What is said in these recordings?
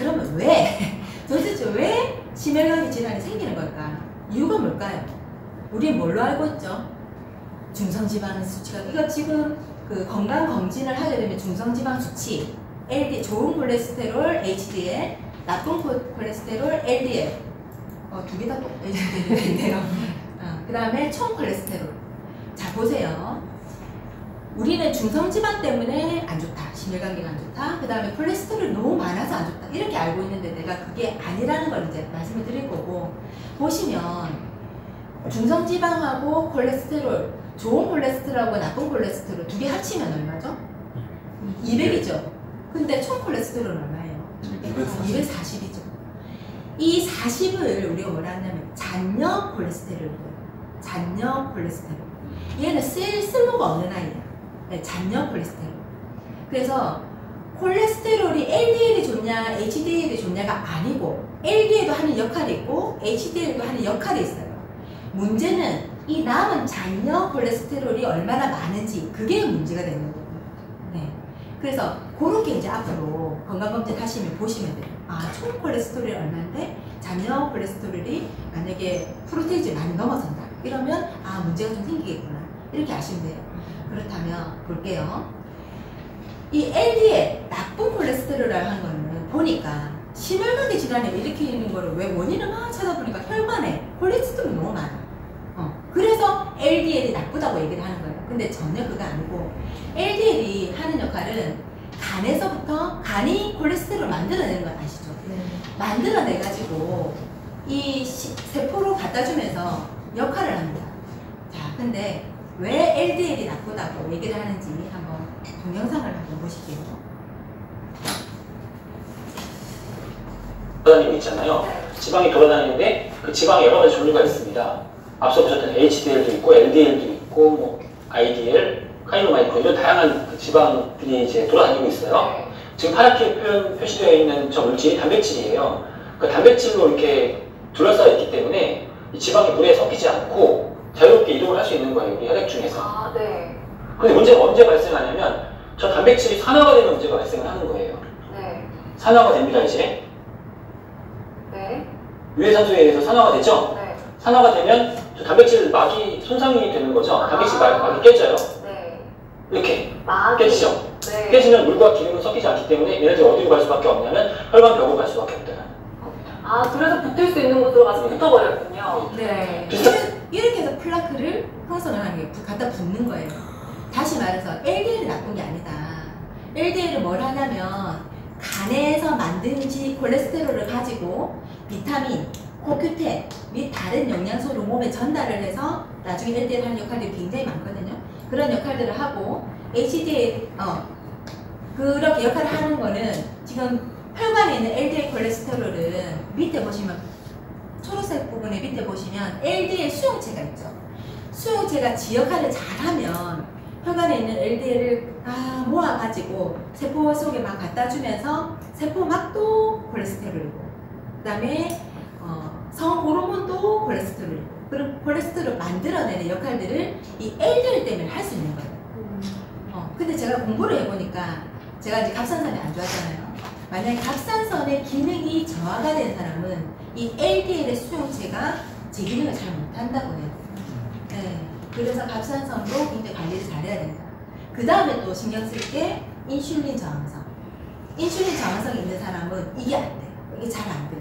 그러면 왜? 도대체 왜 심혈관계 질환이 생기는 걸까? 이유가 뭘까요? 우리 뭘로 알고 있죠? 중성지방 수치가, 이거 지금 그 건강검진을 하게 되면 중성지방 수치, LDL, 좋은 콜레스테롤 HDL, 나쁜 콜레스테롤 LDL, 두 개 다 HDL인데요. 그 다음에 총 콜레스테롤. 자, 보세요. 우리는 중성지방 때문에 안 좋다, 심혈관계가 안 좋다, 그 다음에 콜레스테롤이 너무 많아서 안 좋다, 이렇게 알고 있는데 내가 그게 아니라는 걸 이제 말씀을 드릴 거고, 보시면 중성지방하고 콜레스테롤, 좋은 콜레스테롤하고 나쁜 콜레스테롤 두 개 합치면 얼마죠? 200이죠. 근데 총 콜레스테롤은 얼마예요? 240이죠. 이 40을 우리가 뭐라 하냐면 잔여 콜레스테롤이에요. 잔여 콜레스테롤. 얘는 쓸모가 없는 아이야. 잔여 콜레스테롤. 그래서 콜레스테롤이 LDL이 좋냐 HDL이 좋냐가 아니고, LDL도 하는 역할이 있고 HDL도 하는 역할이 있어요. 문제는 이 남은 잔여 콜레스테롤이 얼마나 많은지, 그게 문제가 되는 거거든요. 네. 그래서 그렇게 이제 앞으로 건강검진 하시면 보시면 돼요. 총 콜레스테롤이 얼마인데 잔여 콜레스테롤이 만약에 프로테이지 많이 넘어선다, 이러면 문제가 좀 생기겠구나, 이렇게 아시면 돼요. 그렇다면 볼게요. 이 LDL, 나쁜 콜레스테롤이라고 하는 거는 보니까 심혈관계 질환을 일으키는 거를 왜 원인을 막 찾아보니까 혈관에 콜레스테롤이 너무 많아. 그래서 LDL이 나쁘다고 얘기를 하는 거예요. 근데 전혀 그거 아니고, LDL이 하는 역할은 간에서부터, 간이 콜레스테롤을 만들어내는 거 아시죠? 만들어내가지고 이 세포로 갖다 주면서 역할을 합니다. 자, 근데 왜 LDL이 나쁘다고 얘기를 하는지 한번 동영상을 한번 보실게요. 돌아다니고 있잖아요. 지방이 돌아다니는데 그 지방에 여러 가지 종류가 있습니다. 앞서 보셨던 HDL도 있고 LDL도 있고 뭐 IDL, 카이노마이크론, 이런 다양한 지방들이 이제 돌아다니고 있어요. 지금 파랗게 표시되어 있는 저 물질이 단백질이에요. 그 단백질로 이렇게 둘러싸여 있기 때문에 이 지방이 물에 섞이지 않고 자유롭게 이동을 할 수 있는 거예요, 우리 혈액 중에서. 네. 근데 문제가 언제 발생하냐면 저 단백질이 산화가 되면 문제가 발생을 하는 거예요. 네. 산화가 됩니다, 이제. 네. 유해산소에 의해서 산화가 되죠? 네. 산화가 되면 저 단백질 막이 손상이 되는 거죠. 단백질 막이 깨져요. 네. 이렇게 막이 깨지죠. 네. 깨지면 물과 기름은 섞이지 않기 때문에 얘네들이 어디로 갈 수밖에 없냐면 혈관벽으로 갈 수밖에 없다는 겁니다. 그래서 붙을 수 있는 곳으로 가서 붙어버렸군요. 네. 이렇게 해서 플라크를 형성을 하는 게 갖다 붙는 거예요. 다시 말해서 LDL이 나쁜 게 아니다. LDL은 뭘 하냐면 간에서 만든 콜레스테롤을 가지고 비타민, 코큐텐 및 다른 영양소를 몸에 전달을 해서 나중에 LDL 하는 역할들이 굉장히 많거든요. 그런 역할들을 하고 HDL, 그렇게 역할을 하는 거는 지금 혈관에 있는 LDL 콜레스테롤은 밑에 보시면 초록색 부분에 밑에 보시면 LDL 수용체가 있죠. 수용체가 지 역할을 잘하면 혈관에 있는 LDL을 모아가지고 세포 속에 막 갖다 주면서 세포막도 콜레스테롤이고, 그 다음에 성호르몬도 콜레스테롤이고, 그런 콜레스테롤을 만들어내는 역할들을 이 LDL 때문에 할 수 있는 거예요. 근데 제가 공부를 해보니까 제가 이제 갑상선이 안 좋았잖아요. 만약에 갑상선의 기능이 저하가 된 사람은 이 LDL의 수용체가 제 기능을 잘 못한다고 해요. 네. 그래서 갑상선도 굉장히 관리를 잘해야 된다. 그 다음에 또 신경 쓸 게 인슐린 저항성. 인슐린 저항성이 있는 사람은 이게 안 돼요. 이게 잘 안 돼요.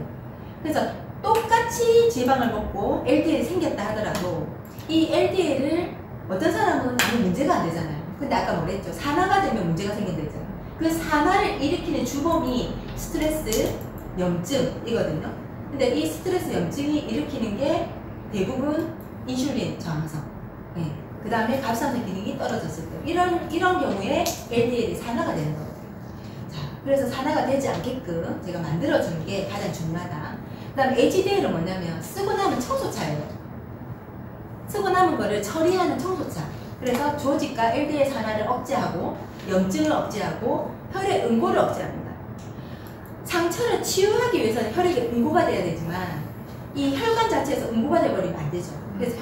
그래서 똑같이 지방을 먹고 LDL이 생겼다 하더라도 이 LDL을 어떤 사람은 아무 문제가 안 되잖아요. 근데 아까 뭐랬죠? 산화가 되면 문제가 생긴다 했잖아요. 그 산화를 일으키는 주범이 스트레스, 염증이거든요. 근데 이 스트레스, 염증이 일으키는 게 대부분 인슐린 저항성. 네. 그 다음에 갑상선 기능이 떨어졌을 때 이런 경우에 LDL이 산화가 되는 거거든요. 자, 그래서 산화가 되지 않게끔 제가 만들어주는 게 가장 중요하다. 그 다음에 HDL은 뭐냐면 쓰고 남은 청소차예요. 쓰고 남은 거를 처리하는 청소차. 그래서 조직과 LDL 산화를 억제하고 염증을 억제하고 혈액 응고를 억제합니다. 상처를 치유하기 위해서는 혈액이 응고가 돼야 되지만 이 혈관 자체에서 응고가 돼버리면 안 되죠. 그래서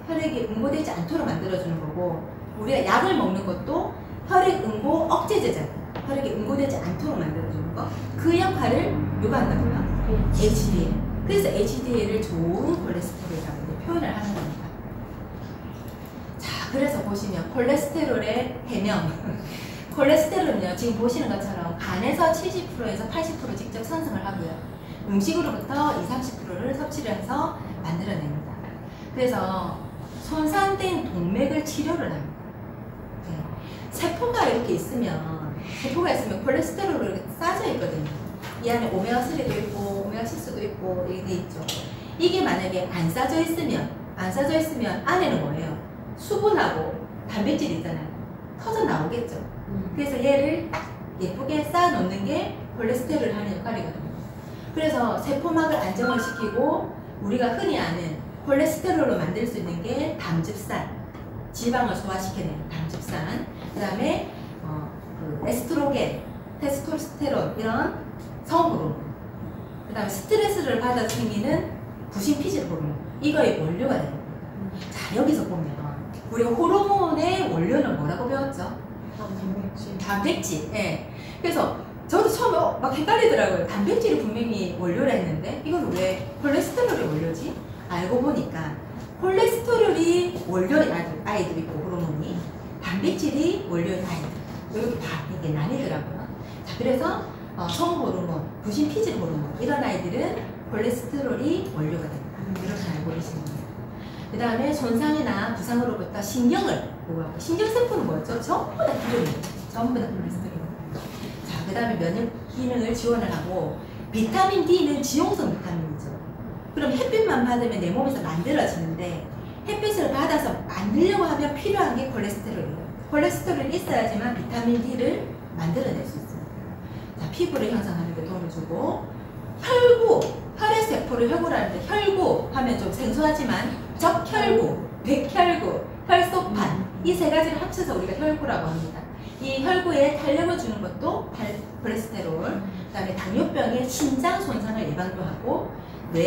혈액이 응고되지 않도록 만들어주는 거고, 우리가 약을 먹는 것도 혈액 응고 억제제잖아요. 혈액이 응고되지 않도록 만들어주는 거. 그 그 역할을 누가 한다고요? HDL. 그래서 HDL을 좋은 콜레스테롤이라고 표현을 하는 겁니다. 자, 그래서 보시면 콜레스테롤의 해명. 콜레스테롤은요, 지금 보시는 것처럼 간에서 70%에서 80% 직접 생성을 하고요. 음식으로부터 20-30%를 섭취를 해서 만들어냅니다. 그래서 손상된 동맥을 치료를 합니다. 네. 세포가 있으면 콜레스테롤이 이렇게 쌓여 있거든요. 이 안에 오메가3도 있고 오메가6도 있고 이렇게 돼 있죠. 이게 만약에 안 쌓여 있으면 안에는 뭐예요? 수분하고 단백질이 있잖아요. 터져 나오겠죠. 그래서 얘를 딱 예쁘게 쌓아 놓는 게 콜레스테롤을 하는 역할이거든요. 그래서 세포막을 안정을 시키고 우리가 흔히 아는 콜레스테롤로 만들 수 있는 게 담즙산, 지방을 소화시켜내는 담즙산, 그 다음에 에스트로겐, 테스토스테론 이런 성호르몬, 그 다음에 스트레스를 받아 생기는 부신피질 호르몬, 이거의 원료가 됩니다. 자, 여기서 보면 우리가 호르몬의 원료는 뭐라고 배웠죠? 단백질. 예. 그래서 저도 처음에 막 헷갈리더라고요. 단백질이 분명히 원료라 했는데 이건 왜 콜레스테롤이 원료지? 알고 보니까 콜레스테롤이 원료인 아이도 있고 호르몬이, 단백질이 원료인 아이들, 이렇게 다 이게 나뉘더라고요. 자, 그래서 성호르몬, 부신피질 호르몬 이런 아이들은 콜레스테롤이 원료가 됩니다. 이렇게 알고 계시는 거예요. 그 다음에 손상이나 부상으로부터 신경을 보호하고, 신경세포는 뭐였죠? 전부 다 기름이에요. 전부 다 콜레스테롤입니다. 자, 그 다음에 면역 기능을 지원을 하고, 비타민 D는 지용성 비타민이죠. 그럼 햇빛만 받으면 내 몸에서 만들어지는데, 햇빛을 받아서 만들려고 하면 필요한 게 콜레스테롤이에요. 콜레스테롤이 있어야지만 비타민 D를 만들어낼 수 있습니다. 자, 피부를 형성하는 데 도움을 주고, 혈구, 혈의 세포를 혈구라는데, 혈구 하면 좀 생소하지만 적혈구, 백혈구, 혈소판, 이 세 가지를 합쳐서 우리가 혈구라고 합니다. 이 혈구에 탄력을 주는 것도 콜레스테롤, 그 다음에 당뇨병의 신장 손상을 예방도 하고,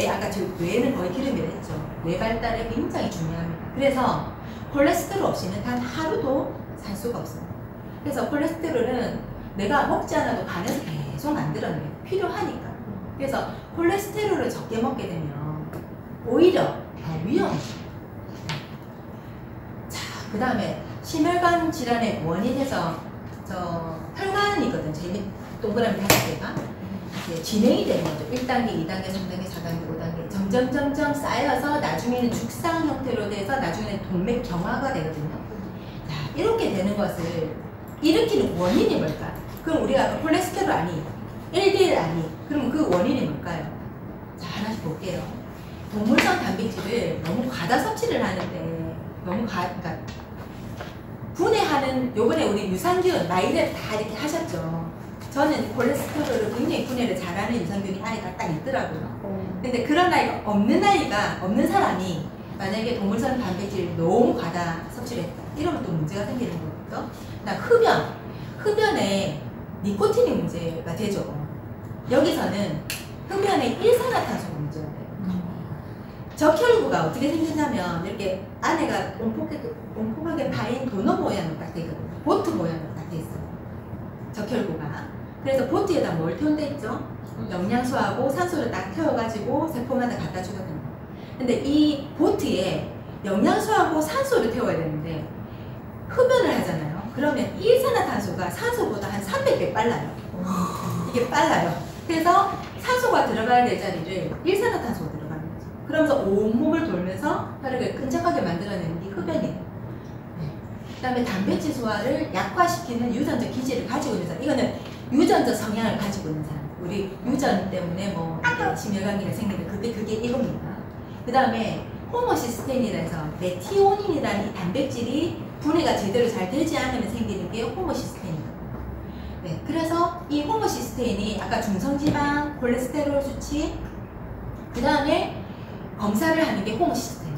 아까 뇌는 거의 기름이라 했죠. 뇌 발달에 굉장히 중요합니다. 그래서 콜레스테롤 없이는 단 하루도 살 수가 없습니다. 그래서 콜레스테롤은 내가 먹지 않아도 간에서 계속 만들어내요. 필요하니까. 그래서 콜레스테롤을 적게 먹게 되면 오히려 더 위험해져요. 자, 그 다음에 심혈관 질환의 원인에서 혈관이거든. 제일 동그라미 5개가 진행이 되는 거죠. 1단계, 2단계, 3단계, 4단계, 5단계 점점 쌓여서 나중에는 죽상 형태로 돼서 나중에는 동맥 경화가 되거든요. 자, 이렇게 되는 것을 일으키는 원인이 뭘까? 그럼 우리가 아까 콜레스테롤 아니, LDL 아니, 그럼 그 원인이 뭘까요? 자, 하나씩 볼게요. 동물성 단백질을 너무 과다 섭취를 하는데, 그러니까 분해하는, 요번에 우리 유산균 나이를 다 이렇게 하셨죠. 저는 콜레스테롤을 굉장히 분해를 잘하는 유산균이 아이가 딱 있더라고요. 근데 그런 아이가 없는 사람이 만약에 동물성 단백질을 너무 과다 섭취를 했다, 이러면 또 문제가 생기는 거거든요. 그다음 흡연에 니코틴이 문제가 되죠. 여기서는 흡연에 일산화탄소가 문제가 돼요. 적혈구가 어떻게 생겼냐면 이렇게 안에가 옴폭하게 파인 도넛 모양으로 딱 되거든요. 보트 모양으로 딱 돼 있어요. 적혈구가. 그래서 보트에다 뭘 태운데 있죠? 영양소하고 산소를 딱 태워가지고 세포마다 갖다 주거든요. 근데 이 보트에 영양소하고 산소를 태워야 되는데 흡연을 하잖아요. 그러면 일산화탄소가 산소보다 한 300배 빨라요. 이게 빨라요. 그래서 산소가 들어가야 될 자리를 일산화탄소가 들어가는 거죠. 그러면서 온몸을 돌면서 혈액을 끈적하게 만들어내는 게 흡연이에요. 그 다음에 단백질 소화를 약화시키는 유전적 기질을 가지고 있는 사람, 이거는 유전적 성향을 가지고 있는 사람, 우리 유전 때문에 뭐 심혈관계가 생기는 그게 이겁니다. 그 다음에 호모시스테인이라 해서 메티오닌이라는 이 단백질이 분해가 제대로 잘 되지 않으면 생기는 게 호모시스테인입니다. 네, 그래서 이 호모시스테인이 아까 중성지방, 콜레스테롤 수치, 그 다음에 검사를 하는 게 호모시스테인.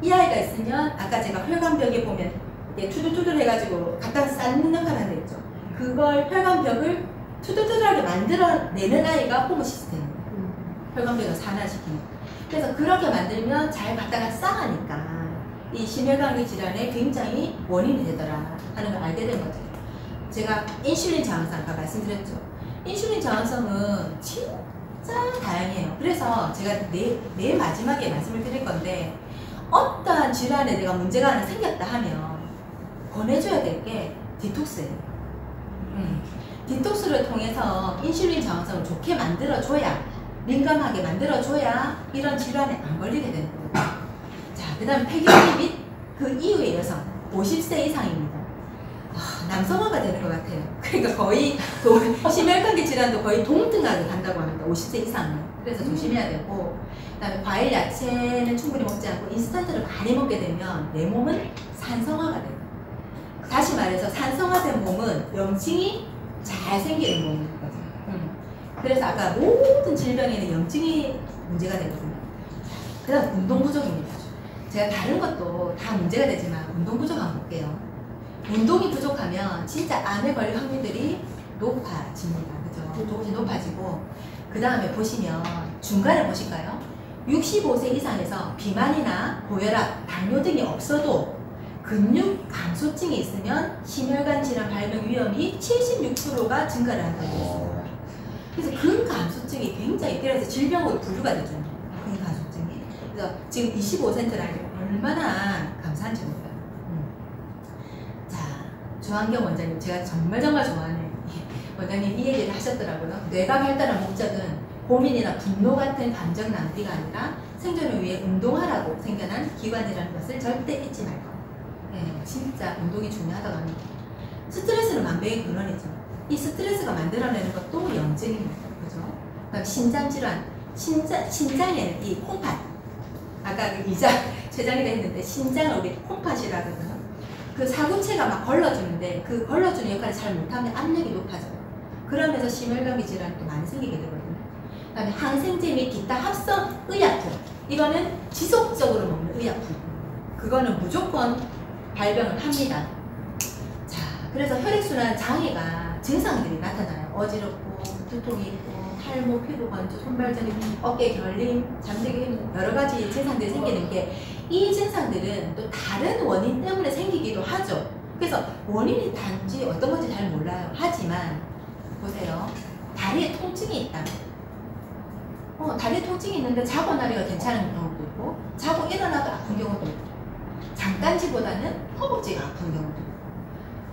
이 아이가 있으면 아까 제가 혈관벽에 보면 투두투두 해가지고 갖다 쌓는 역할을 한다 했죠. 그걸 혈관벽을 투두투두하게 만들어내는 아이가 호모시스테인입니다. 혈관벽을 산화시키는. 그래서 그렇게 만들면 잘 갖다가 쌓으니까 이 심혈관계 질환에 굉장히 원인이 되더라 하는 걸 알게 된 거죠. 제가 인슐린 저항성 아까 말씀드렸죠. 인슐린 저항성은 진짜 다양해요. 그래서 제가 내일 마지막에 말씀을 드릴 건데 어떠한 질환에 내가 문제가 하나 생겼다 하면 권해줘야 될 게 디톡스예요. 디톡스를 통해서 인슐린 저항성을 좋게 만들어줘야, 민감하게 만들어줘야 이런 질환에 안 걸리게 되는 거예요. 자, 그 다음 폐경기 및 그 이후의 여성 50세 이상입니다. 남성화가 되는 것 같아요. 그러니까 거의 심혈관계 질환도 거의 동등하게 간다고 합니다. 50세 이상은. 그래서 조심해야 되고, 그 다음에 과일, 야채는 충분히 먹지 않고 인스턴트를 많이 먹게 되면 내 몸은 산성화가 돼요. 다시 말해서 산성화된 몸은 염증이 잘 생기는 몸인 거죠. 그래서 아까 모든 질병에는 염증이 문제가 되거든요. 그 다음 운동 부족입니다. 제가 다른 것도 다 문제가 되지만 운동 부족 한번 볼게요. 운동이 부족하면 진짜 암에 걸릴 확률들이 높아집니다. 그죠? 조금씩 높아지고, 그 다음에 보시면 중간에 보실까요? 65세 이상에서 비만이나 고혈압, 당뇨 등이 없어도 근육 감소증이 있으면 심혈관 질환 발병 위험이 76%가 증가를 한다고 했어요. 그래서 근 감소증이 굉장히, 그래서 질병으로 분류가 되잖아요. 근 감소증이. 그래서 지금 25%라는 게 얼마나 감사한지 몰라요. 자, 조한경 원장님, 제가 정말 좋아하는 원장님 이 얘기를 하셨더라고요. 뇌가 발달한 목적은 고민이나 분노 같은 감정 낭비가 아니라 생존을 위해 운동하라고 생겨난 기관이라는 것을 절대 잊지 말고. 네, 진짜 운동이 중요하다고 합니다. 스트레스는 만병의 근원이죠. 이 스트레스가 만들어내는 것도 염증입니다. 그죠? 그다음 신장질환, 신장에는 이 콩팥, 아까 그 이자 최장이라 했는데 신장을 우리 콩팥이라고 하거든요. 그 사구체가 막 걸러주는데 그 걸러주는 역할을 잘 못하면 압력이 높아져요. 그러면서 심혈관계 질환이 또 많이 생기게 되거든요. 그다음에 항생제 및 기타 합성 의약품, 이거는 지속적으로 먹는 의약품, 그거는 무조건 발병을 합니다. 자, 그래서 혈액순환 장애가 증상들이 나타나요. 어지럽고, 두통이 있고, 탈모, 피부 건조, 손발저림, 어깨 결림, 잠들기 힘, 여러 가지 증상들이 생기는 게, 이 증상들은 또 다른 원인 때문에 생기기도 하죠. 그래서 원인이 단지 어떤 건지 잘 몰라요. 하지만 보세요. 다리에 통증이 있다. 다리에 통증이 있는데 자고 나니까 괜찮은 경우도 있고, 자고 일어나도 아픈 경우도 있고, 잠깐지보다는 허벅지가 아픈 경우도 있고,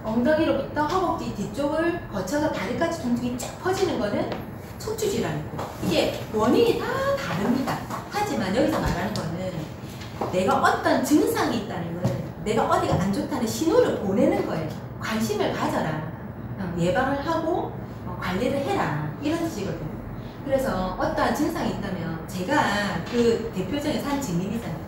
엉덩이로부터 허벅지 뒤쪽을 거쳐서 다리까지 통증이 쫙 퍼지는 거는 척추질환이고, 이게 원인이 다 다릅니다. 하지만 여기서 말하는 거는 내가 어떤 증상이 있다는 걸, 내가 어디가 안 좋다는 신호를 보내는 거예요. 관심을 가져라, 예방을 하고 관리를 해라, 이런 뜻이거든요. 그래서 어떠한 증상이 있다면, 제가 그 대표적인 산 증인이잖아요.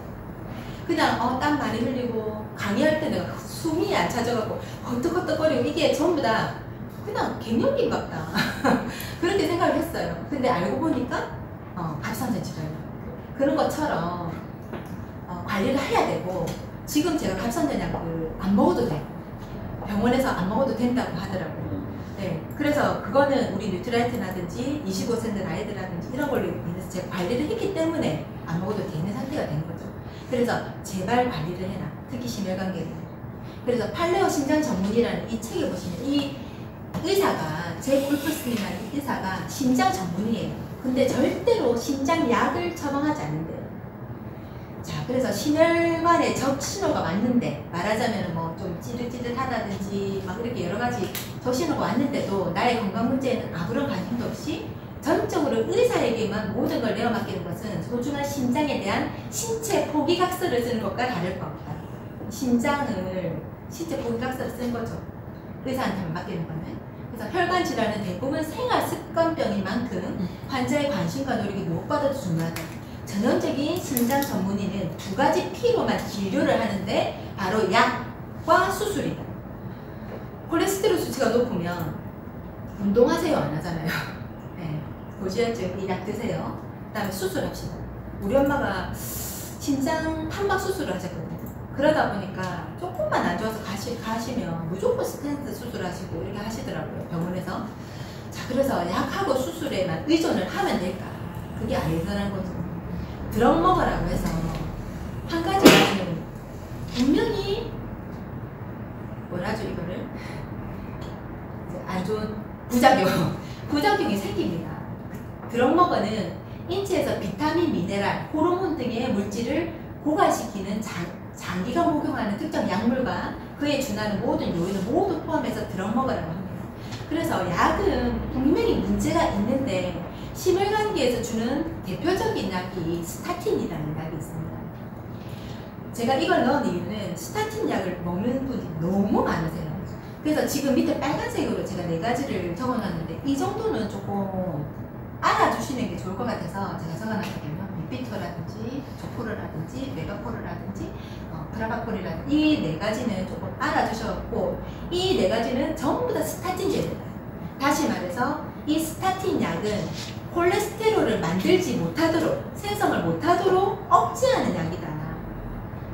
그냥 땀 많이 흘리고 강의할 때 내가 숨이 안 차져갖고 헛떡헛떡거리고, 이게 전부 다 그냥 갱년기인갑다 그렇게 생각을 했어요. 근데 알고 보니까 갑상선 질환이에요. 그런 것처럼 관리를 해야 되고, 지금 제가 갑상선 약을 안 먹어도 돼, 병원에서 안 먹어도 된다고 하더라고요. 네, 그래서 그거는 우리 뉴트라이트라든지 25세 아이들라든지 이런 걸로 인해서 제가 관리를 했기 때문에 안 먹어도 되는 상태가 된 거죠. 그래서 제발 관리를 해라, 특히 심혈관계를. 그래서 팔레오 신장 전문이라는 이 책에 보시면 이 의사가, 제 골프스님이라는 이 의사가 신장 전문이에요. 근데 절대로 신장 약을 처방하지 않는데요. 자, 그래서 심혈관에 적신호가 왔는데, 말하자면 뭐 좀 찌릿찌릿하다든지 막 이렇게 여러 가지 적신호가 왔는데도 나의 건강 문제에는 아무런 관심도 없이 전적으로 의사에게만 모든 걸 내어 맡기는 것은 소중한 신장에 대한 신체 포기각서를 쓰는 것과 다를 것 없다. 신장을 신체 포기각서를 쓴 거죠. 의사한테만 맡기는 거는. 그래서 혈관 질환은 대부분 생활 습관병인 만큼 환자의 관심과 노력이 무엇보다도 중요하다. 전형적인 신장 전문의는 두 가지 P로만 진료를 하는데, 바로 약과 수술이다. 콜레스테롤 수치가 높으면 운동하세요, 안 하잖아요. 네, 고지혈증 이 약 드세요. 그 다음에 수술합시다. 우리 엄마가 신장 판박 수술을 하셨거든요. 그러다 보니까 조금만 안 좋아서 가시면 무조건 스텐트 수술하시고 이렇게 하시더라고요, 병원에서. 자, 그래서 약하고 수술에만 의존을 하면 될까? 그게 아니더라는 거죠. 드럭 먹으라고 해서 한 가지는 분명히 뭐라죠, 이거를? 안 좋은 부작용이 생깁니다. 드럭머건은 인체에서 비타민, 미네랄, 호르몬 등의 물질을 고갈시키는 장기간 복용하는 특정 약물과 그에 준하는 모든 요인을 모두 포함해서 드럭머건이라고 합니다. 그래서 약은 분명히 문제가 있는데 심혈관계에서 주는 대표적인 약이 스타틴이라는 약이 있습니다. 제가 이걸 넣은 이유는 스타틴 약을 먹는 분이 너무 많으세요. 그래서 지금 밑에 빨간색으로 제가 4가지를 적어놨는데 이 정도는 조금 알아주시는 게 좋을 것 같아서 제가 적어놨거든요. 미피토라든지 조포르라든지 메가포르라든지 프라바콜이라든지 이 4가지는 조금 알아주셨고 이 4가지는 전부 다 스타틴제입니다. 다시 말해서 이 스타틴 약은 콜레스테롤을 만들지 못하도록 생성을 못하도록 억제하는 약이다.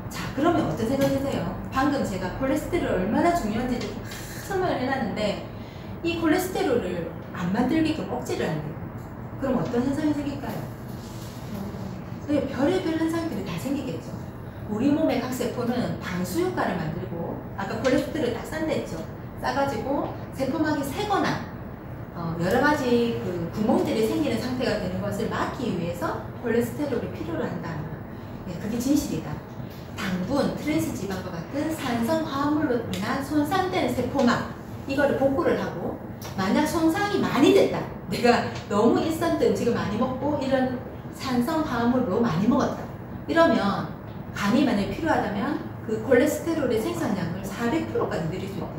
자, 그러면 어떤 생각이 드세요? 방금 제가 콜레스테롤 얼마나 중요한지 설명을 해놨는데 이 콜레스테롤을 안 만들게끔 억제를 한대요. 그럼 어떤 현상이 생길까요? 별의별 현상들이 다 생기겠죠. 우리 몸의 각 세포는 방수 효과를 만들고 아까 콜레스테롤을 딱 싼다 했죠. 싸가지고 세포막이 새거나 여러 가지 그 구멍들이 생기는 상태가 되는 것을 막기 위해서 콜레스테롤이 필요로 한다. 네, 그게 진실이다. 당분, 트랜스지방과 같은 산성 화합물로 인한 손상된 세포막 이거를 복구를 하고 만약 손상이 많이 됐다. 내가 너무 인스턴트 음식을 많이 먹고 이런 산성 화합물로 많이 먹었다. 이러면 간이 만약에 필요하다면 그 콜레스테롤의 생산량을 400%까지 늘릴 수 있대요.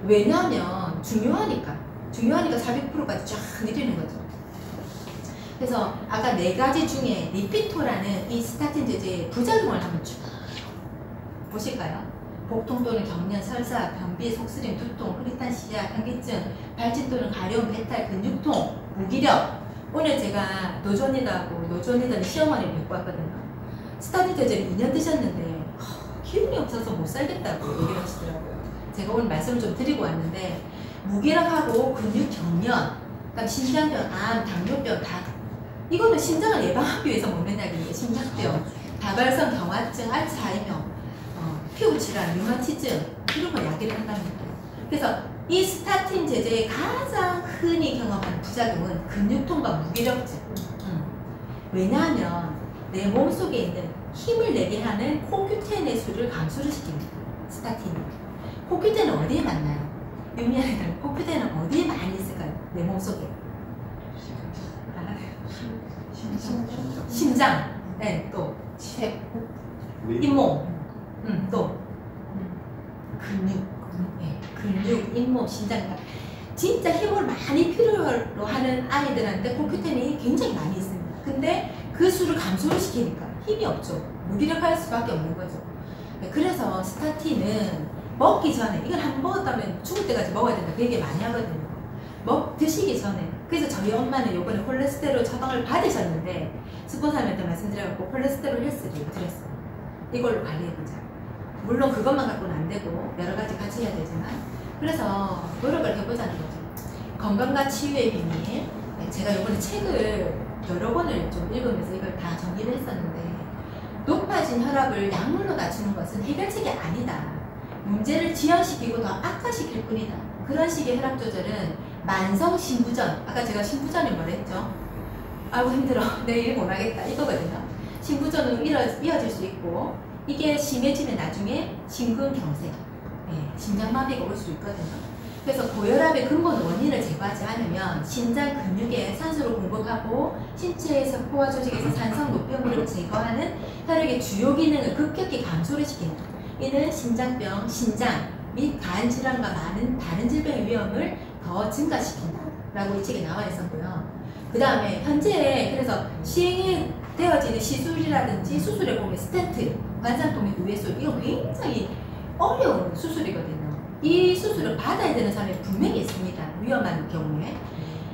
왜냐하면 중요하니까 400%까지 쫙 늘리는 거죠. 그래서 아까 4가지 중에 리피토라는 이 스타틴 제제의 부작용을 한번 쭉 보실까요? 복통 또는 경련, 설사, 변비, 속쓰림, 두통, 흐릿한 시야, 현기증, 발진 또는 가려움, 배탈, 근육통, 무기력. 오늘 제가 노조니더는 시어머니를 뵙고 왔거든요. 스타틴 제제를 2년 드셨는데 기운이 없어서 못 살겠다고 얘기를 하시더라고요. 제가 오늘 말씀을 좀 드리고 왔는데 무기력하고 근육 경련, 그다음 심장병, 암, 당뇨병 다 이거는 심장을 예방하기 위해서 먹는 약인데 심장병, 다발성 경화증, 알츠하이머, 피부질환, 류마티즘 이런 거 약을 한답니다. 그래서 이 스타틴 제제의 가장 흔히 경험하는 부작용은 근육통과 무기력증. 왜냐하면 내 몸속에 있는 힘을 내게 하는 코큐텐의 수를 감소를 시킵니다. 스타틴이. 코큐텐은 어디에 많나요? 유미아이들 코큐텐은 어디에 많이 있을까요? 내 몸속에. 심장, 네, 또 세포, 잇몸, 또 근육, 근육, 잇몸, 심장. 진짜 힘을 많이 필요로 하는 아이들한테 코큐텐이 굉장히 많이 있습니다. 근데 그 수를 감소를 시키니까 힘이 없죠. 무기력할 수밖에 없는 거죠. 그래서 스타틴은 먹기 전에 이걸 한번 먹었다면 죽을 때까지 먹어야 된다. 그 얘기 많이 하거든요. 드시기 전에. 그래서 저희 엄마는 요번에 콜레스테롤 처방을 받으셨는데 스폰서님한테 말씀드려갖고 콜레스테롤 헬스를 드렸어요. 이걸로 관리해보자. 물론 그것만 갖고는 안 되고 여러 가지 같이 해야 되지만 그래서 노력을 해보자는 거죠. 건강과 치유의 비밀. 제가 요번에 책을 여러 권을 좀 읽으면서 이걸 다 정리를 했었는데 높아진 혈압을 약물로 낮추는 것은 해결책이 아니다. 문제를 지연시키고 더 악화시킬 뿐이다. 그런 식의 혈압 조절은 만성 신부전, 아까 제가 신부전이 뭐라 했죠? 아이고 힘들어, 내일 못하겠다 이거거든요. 신부전으로 이어질 수 있고 이게 심해지면 나중에 심근경색, 심장마비가 올 수 있거든요. 그래서 고혈압의 근본 원인을 제거하지 않으면 심장 근육에 산소를 공급하고 신체의 세포와 조직에서 산성 노폐물을 제거하는 혈액의 주요 기능을 급격히 감소를 시킨다. 이는 심장병, 신장 및 간 질환과 많은 다른 질병의 위험을 더 증가시킨다 라고 이 책에 나와 있었고요. 그 다음에 현재 그래서 시행이 되어지는 시술이라든지 수술에 보면 스텐트, 관상통역 우회술 이거 굉장히 어려운 수술이거든요. 이 수술을 받아야 되는 사람이 분명히 있습니다. 위험한 경우에.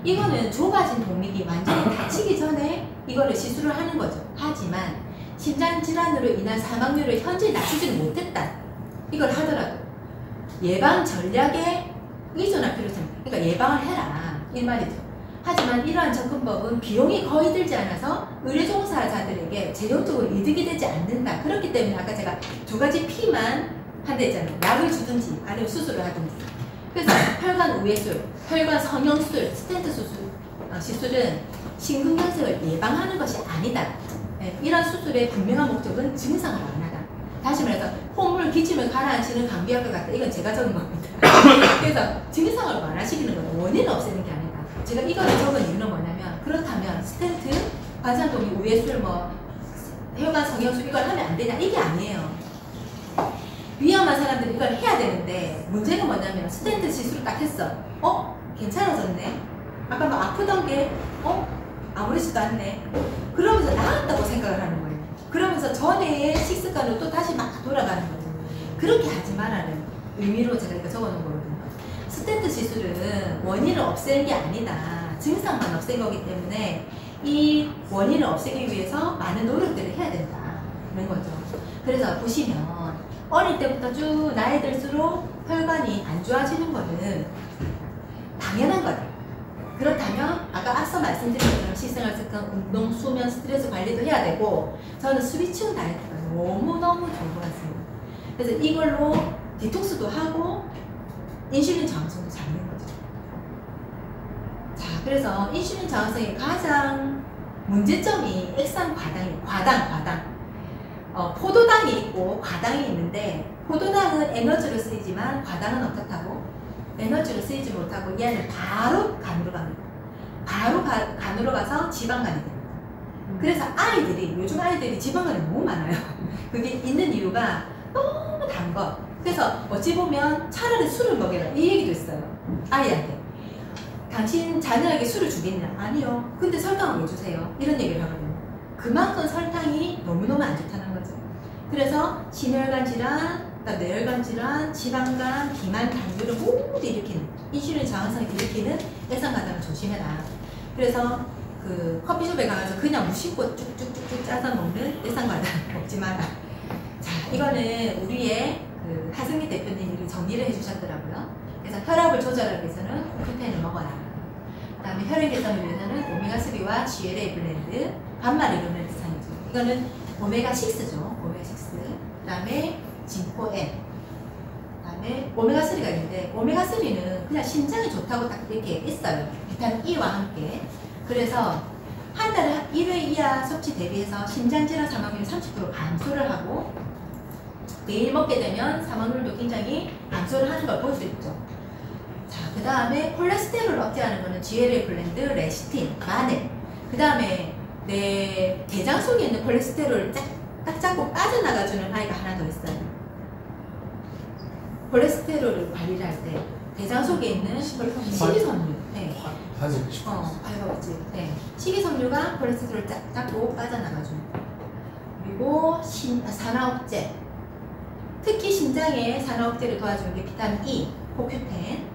이거는 좁아진 동맥이 완전히 다치기 전에 이거를 시술을 하는 거죠. 하지만 심장질환으로 인한 사망률을 현재 낮추지는 못했다. 이걸 하더라도 예방 전략에 의존할 필요성이 있다. 그러니까 예방을 해라. 이 말이죠. 하지만 이러한 접근법은 비용이 거의 들지 않아서 의료종사자들에게 재정적으로 이득이 되지 않는다. 그렇기 때문에 아까 제가 2가지 P만 한다 했잖아요. 약을 주든지 아니면 수술을 하든지. 그래서 혈관 우회술, 혈관 성형술, 스텐트 시술은 심근경색을 예방하는 것이 아니다. 네, 이런 수술의 분명한 목적은 증상을 완화하다. 다시 말해서 콧물, 기침을 가라앉히는 감기약과 같다. 이건 제가 적은 겁니다. 그래서 증상을 완화시키는 건 원인을 없애는 게 아니다. 제가 이거를 적은 이유는 뭐냐면, 그렇다면 스텐트, 관상동이 우회술, 혈관 성형술 이걸 하면 안 되냐? 이게 아니에요. 위험한 사람들은 이걸 해야 되는데, 문제가 뭐냐면 스텐트 시술을 딱 했어. 괜찮아졌네. 아까 막 아프던 게 아무렇지도 않네. 그러면서 나았다고 생각을 하는 거예요. 그러면서 전에의 식습관으로 또 다시 막 돌아가는 거죠. 그렇게 하지 말라는 의미로 제가 이거 적어놓은 거거든요. 스텐트 시술은 원인을 없애는 게 아니다. 증상만 없앤 거기 때문에 이 원인을 없애기 위해서 많은 노력들을 해야 된다는 거죠. 그래서 보시면 어릴 때부터 쭉 나이 들수록 혈관이 안 좋아지는 거는 당연한 거다. 그렇다면 아까 앞서 말씀드린 것처럼 식생활 습관, 운동, 수면, 스트레스 관리도 해야 되고, 저는 스위치형 다이어트가 너무너무 좋은 것 같습니다. 그래서 이걸로 디톡스도 하고 인슐린 저항성도 잡는 거죠. 자, 그래서 인슐린 저항성의 가장 문제점이 액상 과당. 포도당이 있고 과당이 있는데, 포도당은 에너지로 쓰이지만 과당은 어떻다고? 에너지로 쓰이지 못하고 얘는 바로 간으로 갑니다. 바로 간으로 가서 지방간이 됩니다. 그래서 요즘 아이들이 지방간이 너무 많아요. 그게 있는 이유가 너무 단 거. 그래서 어찌 보면 차라리 술을 먹여라 이 얘기도 있어요. 아이한테. 당신 자녀에게 술을 주겠냐? 아니요. 근데 설탕을 왜 주세요? 이런 얘기를 하거든요. 그만큼 설탕이 너무너무 안 좋다는 거죠. 그래서 심혈관 질환, 뇌혈관 질환, 지방간, 비만, 당뇨를 모두 일으키는, 인슐린 저항성을 일으키는 액상과당을 조심해라. 그래서 그 커피숍에 가서 그냥 무심코 쭉쭉쭉쭉 짜서 먹는 액상과당 먹지 마라. 자, 이거는 우리의 그 하승미 대표님이 정리를 해주셨더라고요. 그래서 혈압을 조절하기 위해서는 코큐텐을 먹어라. 그 다음에 혈액 개선을 위해서는 오메가3와 GLA 블렌드, 반말 이루는 대상이죠. 이거는 오메가6죠. 오메가6. 그 다음에 진코엔, 그다음에 오메가3가 있는데, 오메가3는 그냥 심장이 좋다고 딱 이렇게 있어요. 비타민 E와 함께. 그래서 한 달에 1회 이하 섭취 대비해서 심장질환 사망률 30% 감소를 하고, 매일 먹게 되면 사망률도 굉장히 감소를 하는 걸 볼 수 있죠. 자, 그 다음에 콜레스테롤을 억제하는 거는 GLA 블렌드, 레시틴, 마늘. 그 다음에 내 대장 속에 있는 콜레스테롤을 딱 잡고 빠져나가주는 아이가 하나 더 있어요. 콜레스테롤을 관리를 할 때 대장 속에 있는 식이섬유, 발가벗지. 식이섬유가 콜레스테롤을 쫙 잡고 빠져나가주는. 그리고 산화억제, 특히 심장의 산화억제를 도와주는 게 비타민 E, 코큐텐,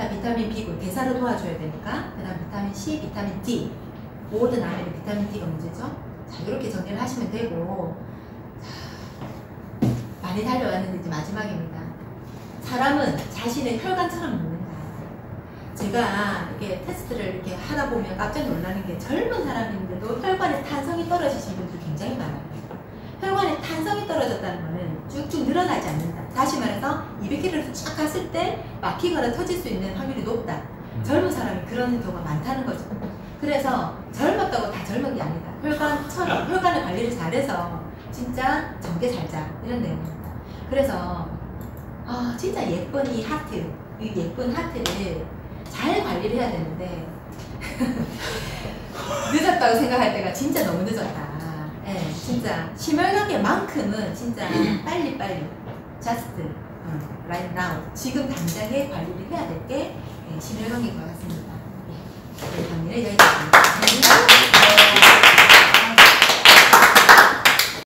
비타민 B, 대사를 도와줘야 되니까, 그 다음 비타민 C, 비타민 D, 모든 안에는 비타민 D가 문제죠. 자, 이렇게 정리를 하시면 되고, 자, 많이 달려왔는데 이제 마지막입니다. 사람은 자신의 혈관처럼 먹는다. 제가 이렇게 테스트를 이렇게 하다 보면 깜짝 놀라는 게, 젊은 사람인데도 혈관에 탄성이 떨어지신 분들이 굉장히 많아요. 혈관에 탄성이 떨어졌다는 거는 쭉쭉 늘어나지 않는다. 다시 말해서 200km를 쫙 갔을 때 막히거나 터질 수 있는 확률이 높다. 젊은 사람이 그런 경우가 많다는 거죠. 그래서 젊었다고 다 젊은 게 아니다. 혈관의 관리를 잘해서 진짜 정게 살자, 이런 내용입니다. 그래서 진짜 예쁜 이 예쁜 하트를 잘 관리를 해야 되는데 늦었다고 생각할 때가 진짜 너무 늦었다. 진짜 심혈관계만큼은 진짜 빨리빨리 just right now, 지금 당장에 관리를 해야 될 게 심혈관계인 것 같습니다. 네, 정리를 여기까지.